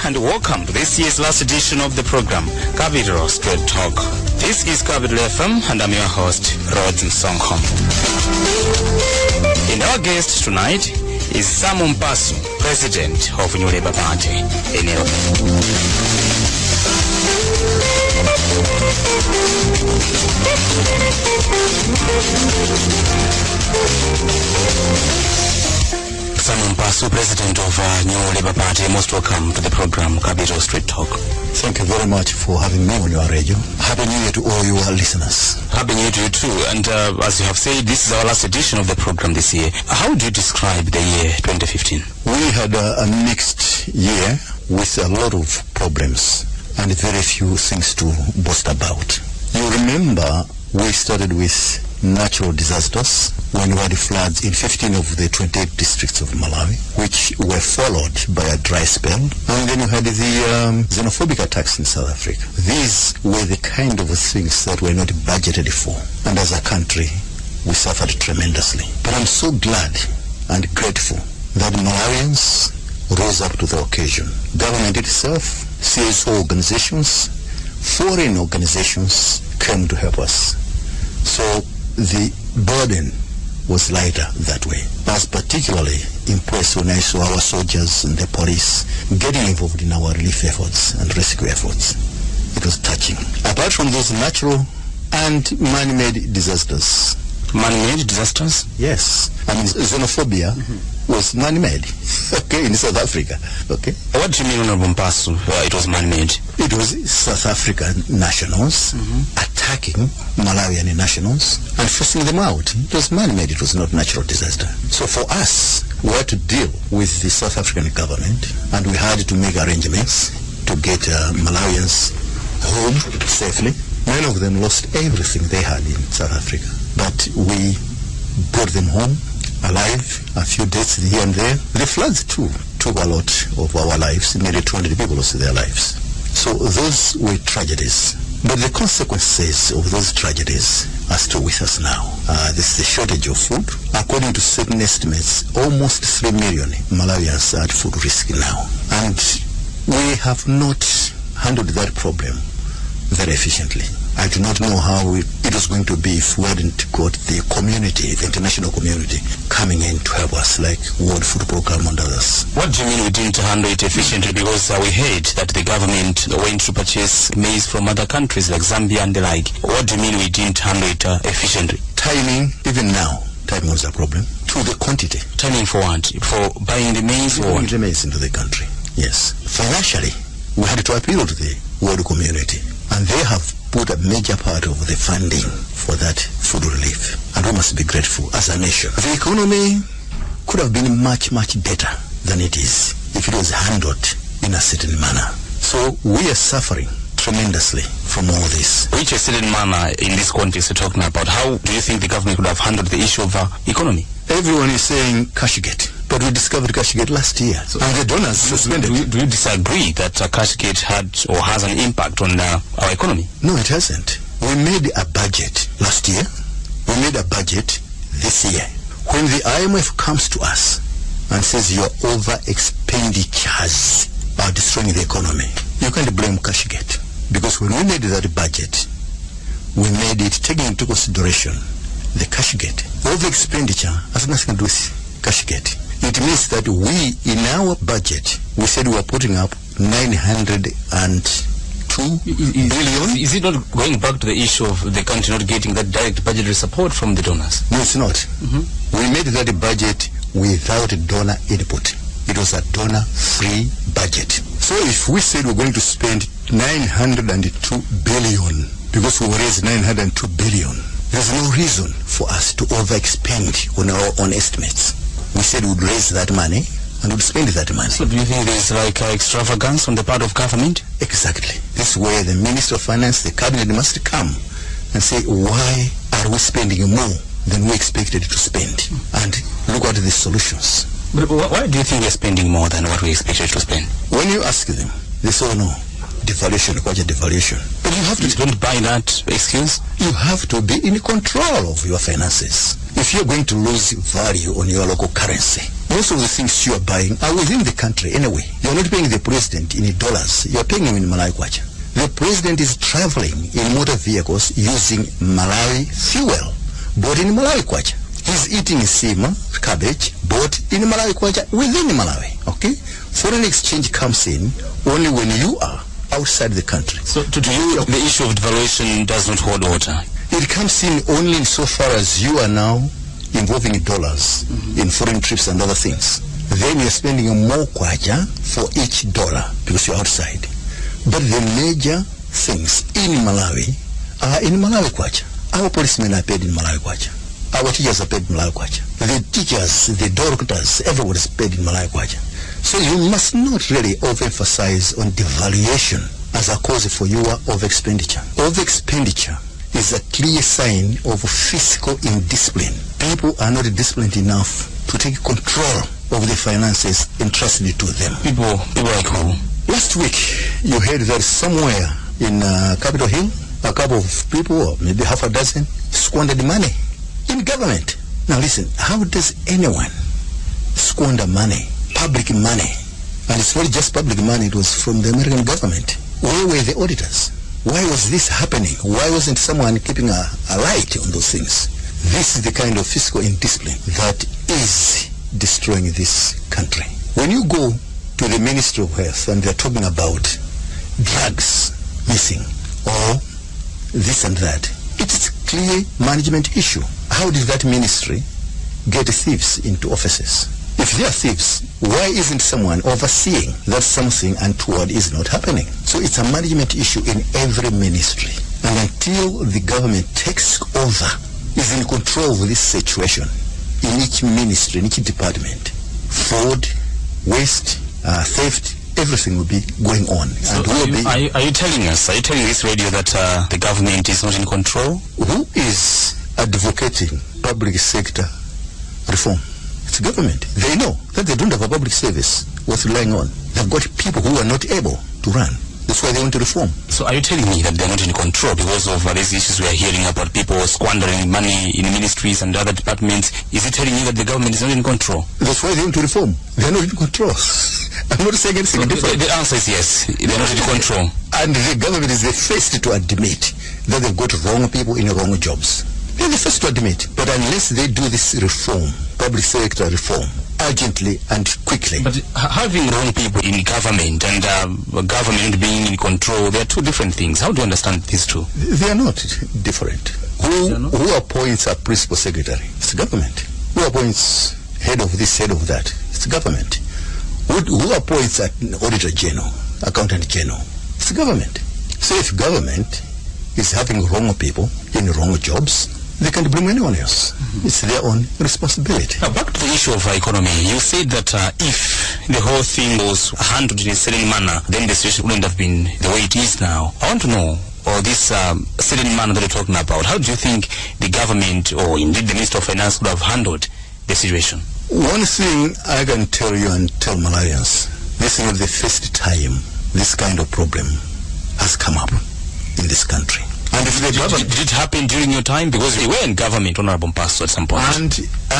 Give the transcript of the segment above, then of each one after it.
and welcome to this year's last edition of the program, Capital Straight Talk. This is Capital FM and I'm your host, Rhodes Nsonghom. And our guest tonight is Mpasu, President of New Labour Party. Mpasu, President of New Labour Party, most welcome to the program Capital Street Talk. Thank you very much for having me on your radio. Happy New Year to all your listeners. Happy New Year to you too. And as you have said, this is our last edition of the program this year. How do you describe the year 2015? We had a mixed year with a lot of problems and very few things to boast about. You remember we started with natural disasters when we had floods in 15 of the 28 districts of Malawi, which were followed by a dry spell. And then you had the xenophobic attacks in South Africa. These were the kind of things that were not budgeted for. And as a country, we suffered tremendously. But I'm so glad and grateful that Malawians rose up to the occasion. Government itself, CSO organizations, foreign organizations came to help us. So the burden was lighter that way. I was particularly impressed when I saw our soldiers and the police getting involved in our relief efforts and rescue efforts. It was touching. Apart from those natural and man-made disasters. Man-made disasters? Yes. I mean, xenophobia was man-made, okay, in South Africa, okay? What do you mean, Honorable Mpasu, it was man-made? It was South African nationals attacking Malawian nationals and forcing them out. It was man-made, it was not natural disaster. So for us, we had to deal with the South African government and we had to make arrangements to get Malawians home safely. Many of them lost everything they had in South Africa, but we brought them home alive, a few deaths here and there. The floods too took a lot of our lives. Nearly 200 people lost their lives. So those were tragedies. But the consequences of those tragedies are still with us now. This is the shortage of food. According to certain estimates, almost 3 million Malawians are at food risk now. And we have not handled that problem very efficiently. I do not know how it was going to be if we hadn't got the community, the international community, coming in to help us, like World Food Programme and others. What do you mean we didn't handle it efficiently? Because we heard that the government went to purchase maize from other countries like Zambia and the like. What do you mean we didn't handle it efficiently? Timing, even now, timing was a problem. To the quantity. Timing for what? For buying the maize or buying the maize into the country, yes. Financially, we had to appeal to the world community, and they have put a major part of the funding for that food relief, and we must be grateful as a nation. The economy could have been much, much better than it is if it was handled in a certain manner. So we are suffering tremendously from all this. Which a certain manner in this context you're talking about? How do you think the government could have handled the issue of economy? Everyone is saying Cashgate, but we discovered Cashgate last year, and the donors suspended. Do you disagree that Cashgate had or has an impact on our economy? No, it hasn't. We made a budget last year. We made a budget this year. When the IMF comes to us and says your over expenditures are destroying the economy, you can't blame Cashgate, because when we made that budget, we made it taking into consideration the Cashgate. Over expenditure has nothing to do with Cashgate. It means that we, in our budget, we said we were putting up 902 billion. Is it not going back to the issue of the country not getting that direct budgetary support from the donors? No, it's not. We made that budget without donor input. It was a donor-free budget. So if we said we're going to spend 902 billion because we raised 902 billion, there's no reason for us to overexpend on our own estimates. We said we'd raise that money and we'd spend that money. So do you think there's like extravagance on the part of government? Exactly. This is where the Minister of Finance, the Cabinet must come and say, why are we spending more than we expected to spend? And look at the solutions. But why do you think we're spending more than what we expected to spend? When you ask them, they say, oh no, devaluation, quite a devaluation. But you have to... Don't buy that excuse. You have to be in control of your finances. If you're going to lose value on your local currency, Most of the things you are buying are within the country anyway. You're not paying the president in dollars. You're paying him in Malawi kwacha. The president is traveling in motor vehicles using Malawi fuel, bought in Malawi kwacha. He's eating sima, cabbage, bought in Malawi kwacha within Malawi. Okay? Foreign exchange comes in only when you are outside the country. So to you, the issue of devaluation does not hold water? It comes in only insofar as you are now involving dollars in foreign trips and other things. Then you're spending more kwacha for each dollar because you're outside. But the major things in Malawi are in Malawi kwacha. Our policemen are paid in Malawi kwacha. Our teachers are paid in Malawi kwacha. The teachers, the doctors, everyone is paid in Malawi kwacha. So you must not really overemphasize on devaluation as a cause for your over-expenditure. Over-expenditure is a clear sign of fiscal indiscipline. People are not disciplined enough to take control of the finances entrusted to them. People like who? Last week, you heard that somewhere in Capitol Hill, a couple of people, or maybe half a dozen, squandered money in government. Now listen, how does anyone squander money, public money? And it's not just public money, it was from the American government. Where were the auditors? Why was this happening? Why wasn't someone keeping a light on those things? This is the kind of fiscal indiscipline that is destroying this country. When you go to the Ministry of Health and they're talking about drugs missing or this and that, it is a clear management issue. How did that ministry get thieves into offices? If they are thieves, why isn't someone overseeing that something untoward is not happening? So it's a management issue in every ministry. And until the government takes over, is in control of this situation, in each ministry, in each department, fraud, waste, theft, everything will be going on. So and are you telling this radio that the government is not in control? Who is advocating public sector reform? It's government. They know that they don't have a public service worth relying on. They've got people who are not able to run. That's why they want to reform. So are you telling me that they're not in control because of these issues we are hearing about people squandering money in ministries and other departments? Is it telling you that the government is not in control? That's why they want to reform. They're not in control. I'm not saying anything different. The answer is yes. They're not in control. And the government is the first to admit that they've got wrong people in wrong jobs. They're the first to admit. But unless they do this reform, public sector reform, urgently and quickly. But having wrong people in government and government being in control, they are two different things. How do you understand these two? They are not different. Who appoints a principal secretary? It's the government. Who appoints head of this, head of that? It's the government. Who appoints an auditor general, accountant general? It's the government. So if government is having wrong people in wrong jobs, they can't blame anyone else. It's their own responsibility. Now back to the issue of economy. You said that if the whole thing was handled in a certain manner, then the situation wouldn't have been the way it is now. I want to know, or this certain manner that you're talking about, how do you think the government, or indeed the Minister of Finance, would have handled the situation? One thing I can tell you and tell Malawians, this is not the first time this kind of problem has come up in this country. And if the government, did it happen during your time? Because you were in government, Honorable Mpasu, at some point.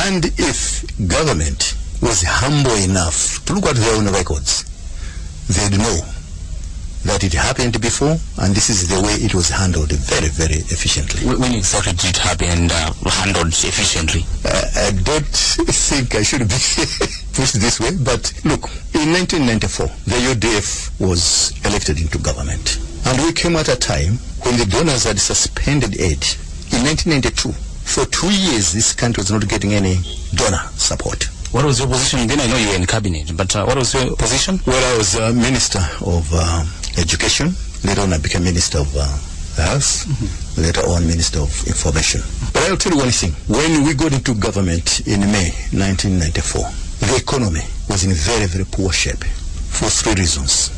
And if government was humble enough to look at their own records, they'd know that it happened before, and this is the way it was handled very, very efficiently. When exactly did it happen and handled efficiently? I don't think I should be pushed this way, but look, in 1994, the UDF was elected into government. And we came at a time when the donors had suspended aid. In 1992, for 2 years, this country was not getting any donor support. What was your position then? I know you were in cabinet, but what was your position? Well, I was Minister of Education. Later on, I became Minister of Health. Later on, Minister of Information. But I'll tell you one thing. When we got into government in May 1994, the economy was in very, very poor shape for 3 reasons.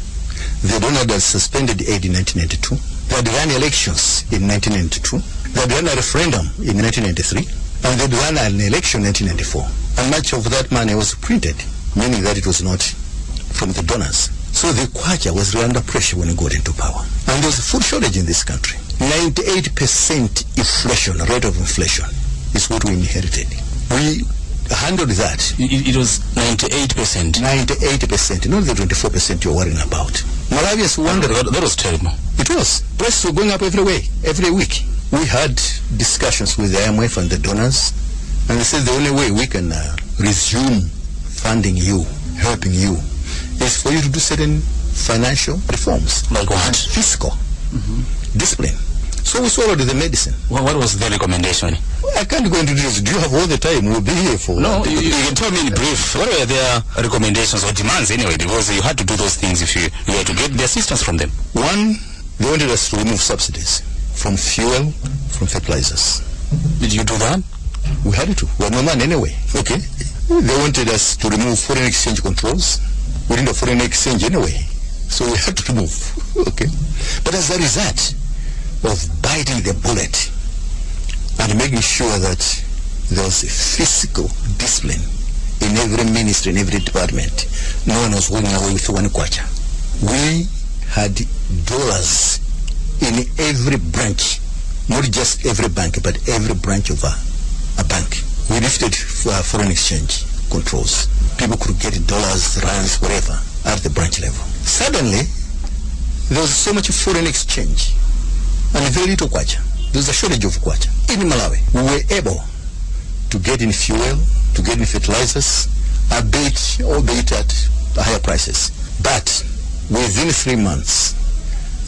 The donor had suspended aid in 1992. They had run elections in 1992. They had run a referendum in 1993. And they had run an election in 1994. And much of that money was printed, meaning that it was not from the donors. So the kwacha was under pressure when it got into power. And there was a food shortage in this country. 98% inflation, rate of inflation, is what we inherited. We handled that. It was 98%. 98%, not the 24% you're worrying about. Malawians wondered. That was terrible. It was. Prices were going up every week. We had discussions with the IMF and the donors, and they said the only way we can resume funding you, helping you, is for you to do certain financial reforms. Like what? And fiscal discipline. So we swallowed the medicine. What was the recommendation? I can't go into details. Do you have all the time? We'll be here for... No, you can tell me in brief. What were their recommendations or demands anyway? Because you had to do those things if you were to get the assistance from them. One, they wanted us to remove subsidies from fuel, from fertilizers. Did you do that? We had to. We had no money anyway. Okay. They wanted us to remove foreign exchange controls. We didn't have foreign exchange anyway. So we had to remove. Okay. But as a result of biting the bullet and making sure that there was a fiscal discipline in every ministry, in every department, no one was walking away with one kwacha. We had dollars in every branch, not just every bank, but every branch of a bank. We lifted foreign exchange controls. People could get dollars, rands, whatever, at the branch level. Suddenly, there was so much foreign exchange and very little kwacha. There was a shortage of kwacha. In Malawi, we were able to get in fuel, to get in fertilizers, albeit at higher prices. But within 3 months,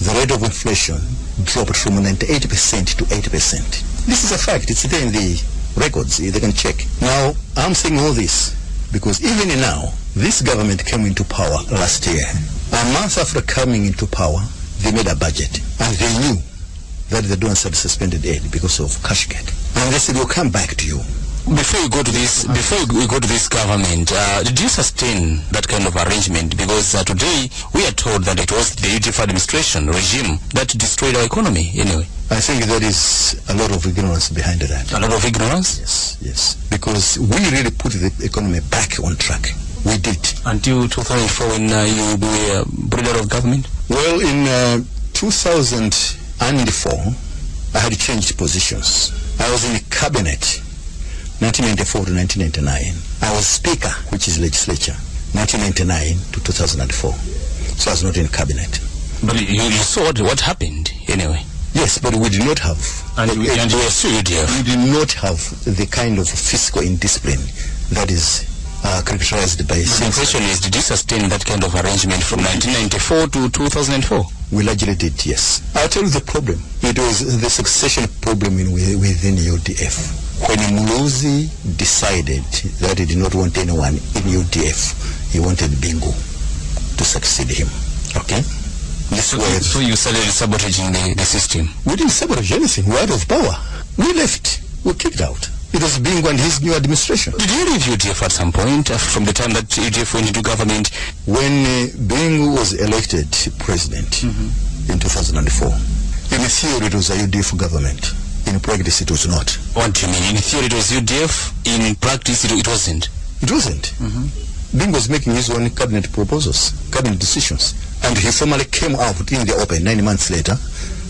the rate of inflation dropped from 98% to 80%. This is a fact. It's there in the records. They can check. Now, I'm saying all this because even now, this government came into power last year. A month after coming into power, they made a budget. And they knew that the donors had suspended aid because of cash gap. And they said, we'll come back to you. Before we go to this government, did you sustain that kind of arrangement? Because today we are told that it was the UDF administration regime that destroyed our economy anyway. I think there is a lot of ignorance behind that. A lot of ignorance? Yes. Because we really put the economy back on track. We did. Until 2004 when you were brought out of government? Well, in 2004, I had changed positions. I was in the cabinet 1994 to 1999. I was speaker, which is legislature, 1999 to 2004. So I was not in cabinet. But you saw what happened anyway. Yes, but we did not have. And you were still UDF. We did not have the kind of fiscal indiscipline that is characterized by... The question is, did you sustain that kind of arrangement from 1994 to 2004? We largely did, yes. I'll tell you the problem. It was the succession problem within UDF. When Muluzi decided that he did not want anyone in UDF, he wanted Bingu to succeed him. Okay? So you started sabotaging the system? We didn't sabotage anything. We were out of power. We left. We kicked out. It was Bingu and his new administration. Did you leave UDF at some point from the time that UDF went into government? When Bingu was elected president in 2004, in theory it was a UDF government. In practice it was not. What do you mean? In theory it was UDF, in practice it wasn't? It wasn't. Bingu was making his own cabinet proposals, cabinet decisions. And he formally came out in the open 9 months later,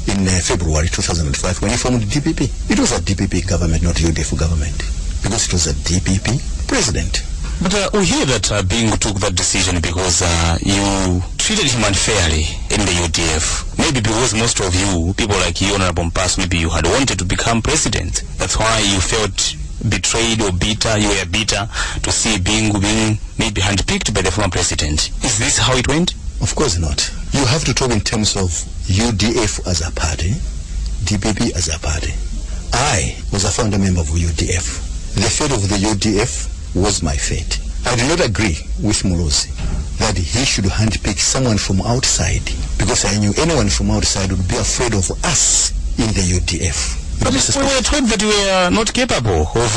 in February 2005, when he formed DPP. It was a DPP government, not UDF government, because it was a DPP president. But we hear that Bingu took that decision because you treated him unfairly in the UDF. Maybe because most of you, people like you, Honorable Mpasu, maybe you had wanted to become president. That's why you felt betrayed or bitter. You were bitter to see Bingu being maybe handpicked by the former president. Is this how it went? Of course not. You have to talk in terms of UDF as a party, DPP as a party. I was a founder member of UDF. The fate of the UDF was my fate. I did not agree with Muluzi that he should handpick someone from outside, because I knew anyone from outside would be afraid of us in the UDF. But we were told that you were not capable of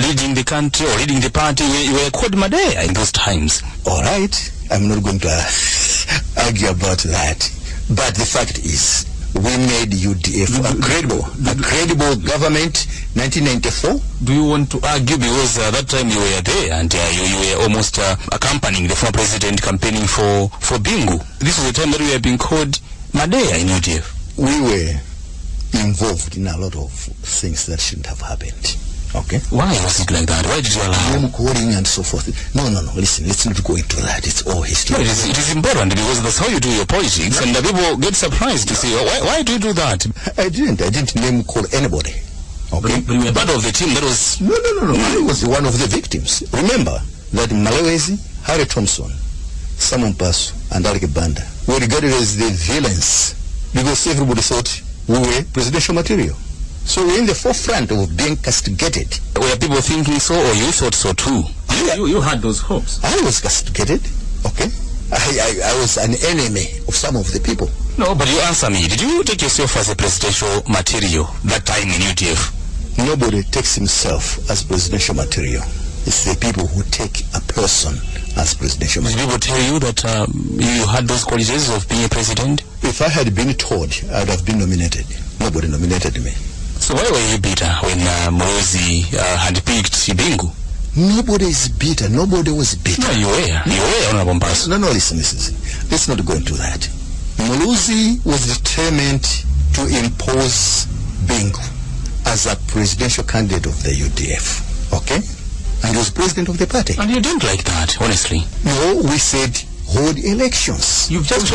leading the country or leading the party. You were called Madea in those times. All right. I'm not going to argue about that. But the fact is, we made UDF a credible government, 1994. Do you want to argue because that time you were there and you were almost accompanying the former president campaigning for Bingu? This was the time that we were being called Madea in UDF. We were involved in a lot of things that shouldn't have happened. Okay? Why was it like that? Why did you allow? Name calling and so forth. No. Listen, let's not go into that. It's all history. No, it is important because that's how you do your politics, and the people get surprised to say, why do you do that? I didn't name call anybody. Okay? But you were part of the team that was... No. I was one of the victims. Remember that Malawi, Harry Thompson, Simon Mpasu, and Alec Banda were regarded as the villains because everybody thought we were presidential material. So we're in the forefront of being castigated. Were people thinking so, or you thought so too? You had those hopes. I was castigated, okay? I was an enemy of some of the people. No, but you answer me. Did you take yourself as a presidential material that time in UTF? Nobody takes himself as presidential material. It's the people who take a person as presidential material. Did people tell you that you had those qualities of being a president? If I had been told, I would have been nominated. Nobody nominated me. So why were you bitter when Morozi had picked Bingu? Nobody is bitter. Nobody was bitter. No, you were, Honorable Mpasu. No, listen. Let's not go into that. Morozi was determined to impose Bingu as a presidential candidate of the UDF. Okay? And he was president of the party. And you didn't like that, honestly. No, we said hold elections. You've just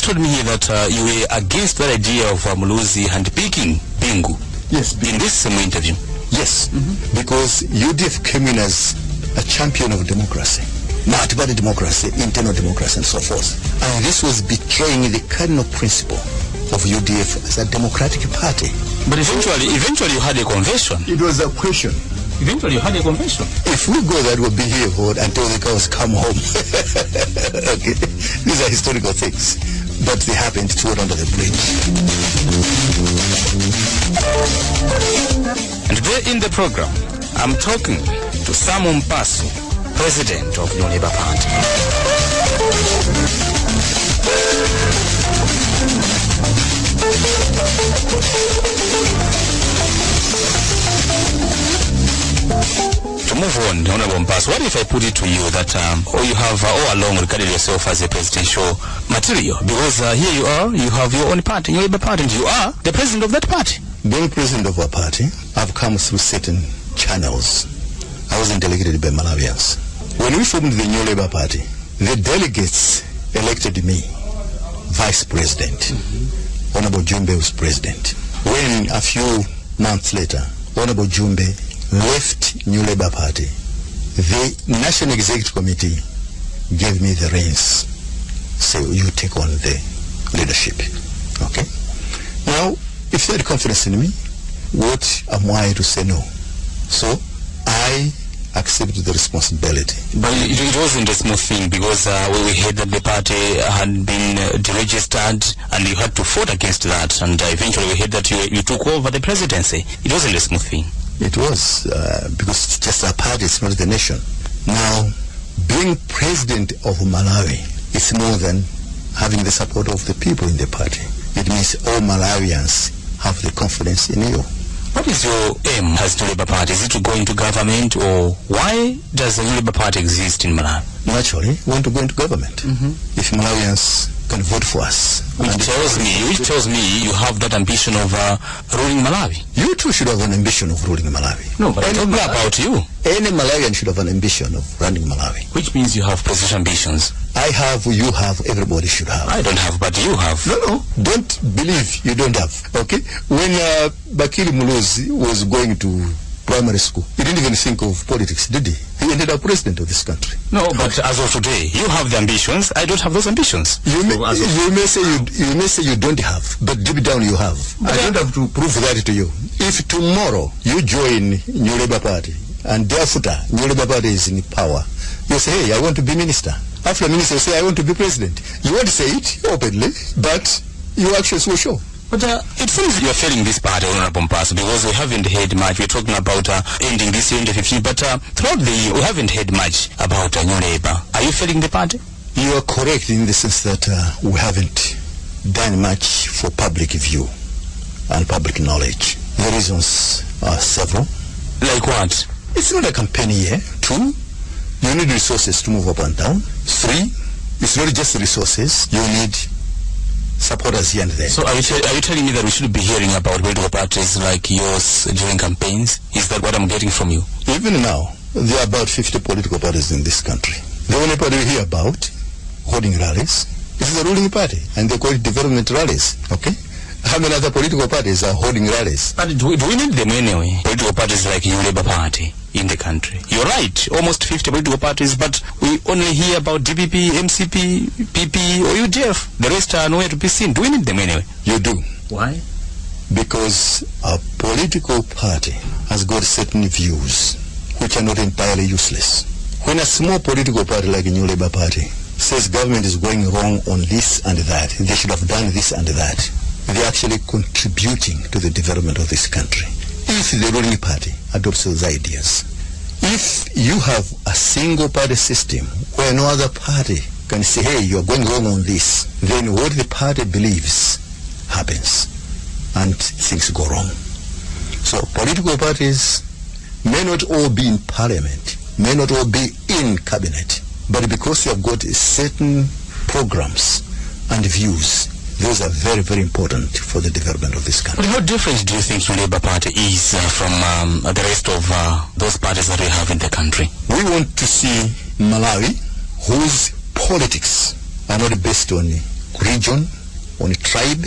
told me here that you were against that idea of Morozi handpicking Bingu. Yes. In this same interview. Yes. Because UDF came in as a champion of democracy. Multi-party democracy, internal democracy, and so forth. And this was betraying the cardinal principle of UDF as a democratic party. But eventually you had a convention. It was a question. Eventually you had a convention. If we go that, we'll be here until the cows come home. Okay. These are historical things. But they happened to it under the bridge. And today in the program, I'm talking to Simon Mpasu, President of the Labour Party. To move on, Honorable Mpasu, what if I put it to you that you have all along regarded yourself as a presidential material? Because here you have your own party, your Labour Party, and you are the president of that party. Being president of our party, I've come through certain channels. I wasn't delegated by Malawians. When we formed the new Labour Party, the delegates elected me vice president. Honorable Jumbe was president. When a few months later, Honorable Jumbe left New Labour Party, the National Executive Committee gave me the reins. So you take on the leadership. Okay? Now, if they had confidence in me, what am I to say no? So I accepted the responsibility. But it wasn't a smooth thing because we heard that the party had been deregistered and you had to fight against that, and eventually we heard that you took over the presidency. It wasn't a smooth thing. It was, because it's just a party, it's not the nation. Now, being president of Malawi is more than having the support of the people in the party. It means all Malawians have the confidence in you. What is your aim as the Labour Party? Is it to go into government, or why does the Labour Party exist in Malawi? Naturally, we want to go into government. If Malawians can vote for us. Which tells me you have that ambition of ruling Malawi. You too should have an ambition of ruling Malawi. No, but I'm talking about you. Any Malawian should have an ambition of running Malawi. Which means you have presidential ambitions. I have, you have, everybody should have. I don't have, but you have. No, don't believe you don't have, okay? When Bakili Muluzi was going to primary school, he didn't even think of politics, did he? He ended up president of this country. No, but as of today, you have the ambitions. I don't have those ambitions. You may say you don't have, but deep down you have. But I don't have to prove that to you. If tomorrow you join New Labour Party and thereafter New Labour Party is in power, you say, hey, I want to be minister. After a minister, you say, I want to be president. You won't say it openly, but your actions will show. But it seems you are failing this party, Honorable Mpasu, because we haven't heard much. We're talking about ending this year in the 15th, but throughout the year, we haven't heard much about New Labour. Are you failing the party? You are correct in the sense that we haven't done much for public view and public knowledge. The reasons are several. Like what? It's not a campaign year. 2, you need resources to move up and down. 3, it's not just resources. You need supporters here and there. So are you telling me that we should be hearing about political parties like yours during campaigns? Is that what I'm getting from you? Even now, there are about 50 political parties in this country. The only party we hear about holding rallies is the ruling party, and they call it development rallies. Okay? How many other political parties are holding rallies? But do we need them anyway? Political parties like your Labour Party in the country. You're right, almost 50 political parties, but we only hear about DPP, MCP, PP, or UDF. The rest are nowhere to be seen. Do we need them anyway? You do. Why? Because a political party has got certain views which are not entirely useless. When a small political party like the New Labour Party says government is going wrong on this and that, they should have done this and that, they're actually contributing to the development of this country. If the ruling party adopts those ideas, if you have a single party system where no other party can say, hey, you're going wrong on this, then what the party believes happens and things go wrong. So political parties may not all be in parliament, may not all be in cabinet, but because you have got certain programs and views, those are very, very important for the development of this country. But how different do you think your Labour Party is from the rest of those parties that we have in the country? We want to see Malawi, whose politics are not based on region, on tribe,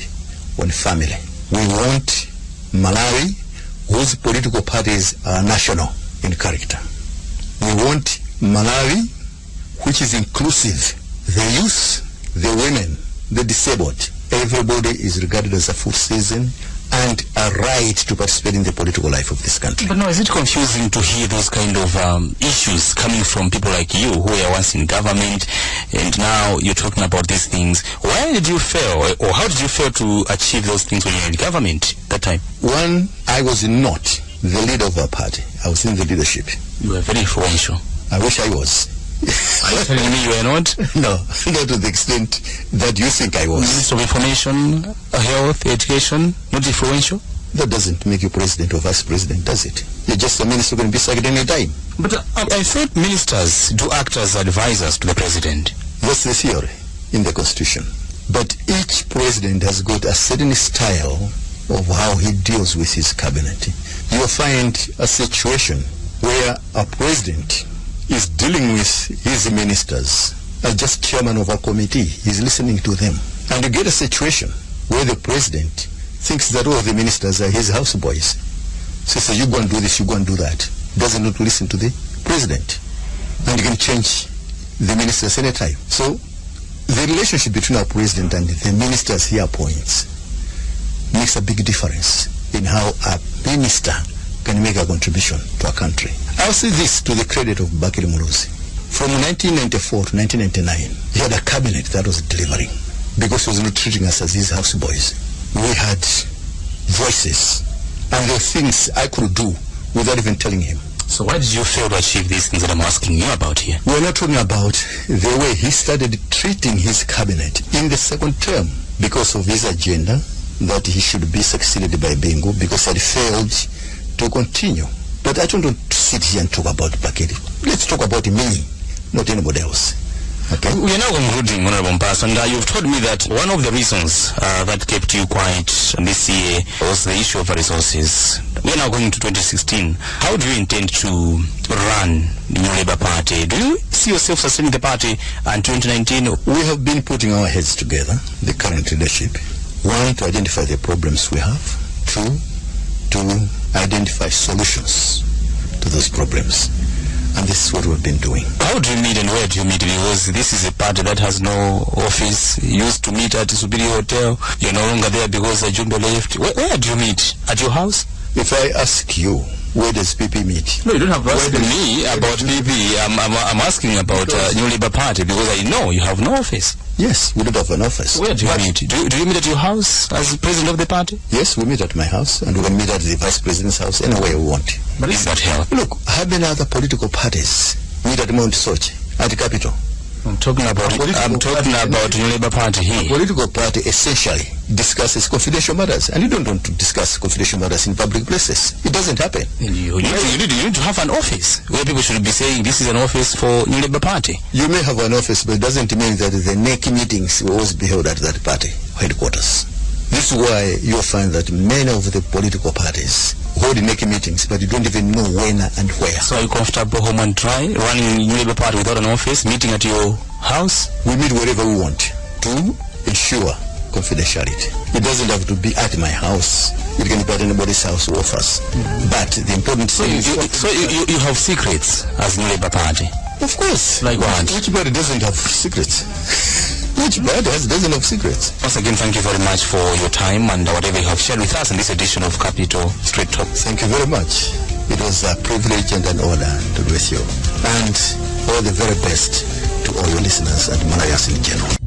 on family. We want Malawi, whose political parties are national in character. We want Malawi, which is inclusive. The youth, the women, the disabled, everybody is regarded as a full citizen and a right to participate in the political life of this country. But no, is it confusing to hear those kind of issues coming from people like you who were once in government and now you're talking about these things? Why did you fail, or how did you fail to achieve those things when you were in government that time? One, I was not the leader of our party. I was in the leadership. You were very influential. I wish I was. Are you telling me you were not? No, not to the extent that you think I was. Minister of Information, Health, Education, not influential? That doesn't make you president or vice president, does it? You're just a minister going to be sacked any time. But I thought ministers do act as advisors to the president. That's the theory in the constitution. But each president has got a certain style of how he deals with his cabinet. You'll find a situation where a president is dealing with his ministers as just chairman of a committee. He's listening to them. And you get a situation where the president thinks that all the ministers are his houseboys. So you go and do this, you go and do that. Doesn't not listen to the president. And you can change the ministers anytime. So the relationship between our president and the ministers he appoints makes a big difference in how a minister can make a contribution to a country. I'll say this to the credit of Bakiri Muruzi. From 1994 to 1999, he had a cabinet that was delivering because he was not treating us as his houseboys. We had voices, and there were things I could do without even telling him. So why did you fail to achieve these things that I'm asking you about here? We're not talking about the way he started treating his cabinet in the second term because of his agenda that he should be succeeded by Bingo because he had failed to continue. But I don't want to sit here and talk about Bakiri. Let's talk about me, not anybody else. Okay? We are now concluding, Honorable Mpasu, and you've told me that one of the reasons that kept you quiet this year was the issue of resources. We are now going to 2016. How do you intend to run the New Labour Party? Do you see yourself sustaining the party until 2019? We have been putting our heads together, the current leadership. One, to identify the problems we have. Two, to identify solutions to those problems. And this is what we've been doing. How do you meet and where do you meet? Because this is a party that has no office. You used to meet at the Superior Hotel. You're no longer there because Jumbo left. Where do you meet? At your house? If I ask you, where does PP meet? No, you don't have to ask me about PP. I'm asking about New Labour Party because I know you have no office. Yes, we don't have an office. Where do you meet? Do you meet at your house as president of the party? Yes, we meet at my house, and we can meet at the vice president's house anywhere we want. But is that help? Look, how many other political parties meet at Mount Sochi, at the capital? I'm talking about New Labour Party here. A political party essentially discusses confidential matters, and you don't want to discuss confidential matters in public places. It doesn't happen. You need to have an office where people should be saying this is an office for New Labour Party. You may have an office, but it doesn't mean that the NEC meetings will always be held at that party. headquarters. This is why you'll find that many of the political parties hold naked meetings, but you don't even know when and where. So are you comfortable home and dry, running New Labour Party without an office, meeting at your house? We meet wherever we want to ensure confidentiality. It doesn't have to be at my house. It can be at anybody's house or office. But the important thing is... So you have secrets as New Labour Party? Of course. Like what? Which party doesn't have secrets? Which party doesn't have secrets? Once again, thank you very much for your time and whatever you have shared with us in this edition of Capital Street Talk. Thank you very much. It was a privilege and an honor to be with you. And all the very best to all your listeners and Malawians in general.